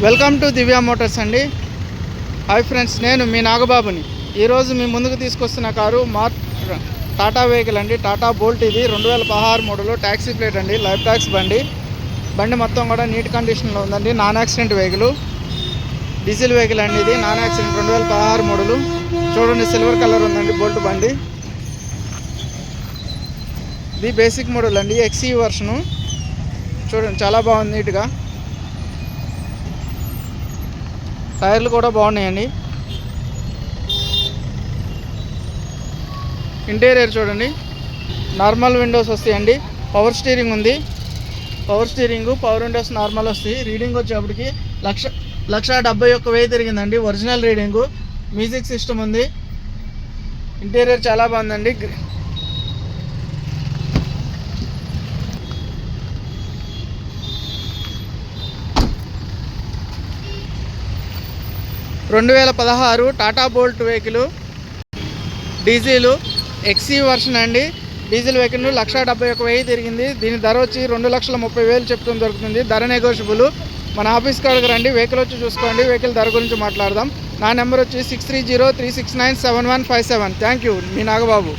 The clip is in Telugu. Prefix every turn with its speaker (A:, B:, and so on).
A: వెల్కమ్ టు దివ్య మోటార్స్ అండి. హాయ్ ఫ్రెండ్స్, నేను మీ నాగబాబుని. ఈరోజు మీ ముందుకు తీసుకొస్తున్న కారు టాటా వెహికల్ అండి. టాటా బోల్ట్. ఇది 2016 మోడల్, ట్యాక్సీ ప్లేట్ అండి, లైఫ్ ట్యాక్స్ బండి మొత్తం కూడా నీట్ కండిషన్లో ఉందండి. Non accident vehicle, diesel vehicle అండి. ఇది నాన్ యాక్సిడెంట్ 2016 మోడల్. చూడండి, సిల్వర్ కలర్ ఉందండి బోల్ట్ బండి. ఇది బేసిక్ మోడల్ అండి, ఎక్సీ వర్షను. చూడండి, చాలా బాగుంది నీట్గా. టైర్లు కూడా బాగున్నాయండి. ఇంటీరియర్ చూడండి, నార్మల్ విండోస్ వస్తాయండి. పవర్ స్టీరింగ్ ఉంది. పవర్ విండోస్ నార్మల్ వస్తాయి. రీడింగ్ వచ్చేప్పటికి 1,71,000 తిరిగిందండి, ఒరిజినల్ రీడింగు. మ్యూజిక్ సిస్టమ్ ఉంది. ఇంటీరియర్ చాలా బాగుందండి. 2016 Tata Bolt vehicle, diesel XE version అండి. డీజిల్ వెహికల్ 1,71,000 తిరిగింది. దీని ధర వచ్చి 2,30,000 చెప్తుంది. దొరుకుతుంది. ధర నెగోషియబుల్. మన ఆఫీస్ కాడికి రండి, వెహికల్ వచ్చి చూసుకోండి. వెహికల్ ధర గురించి మాట్లాడదాం. నా నెంబర్ వచ్చి 6303697157. Thank you, me Nagababu.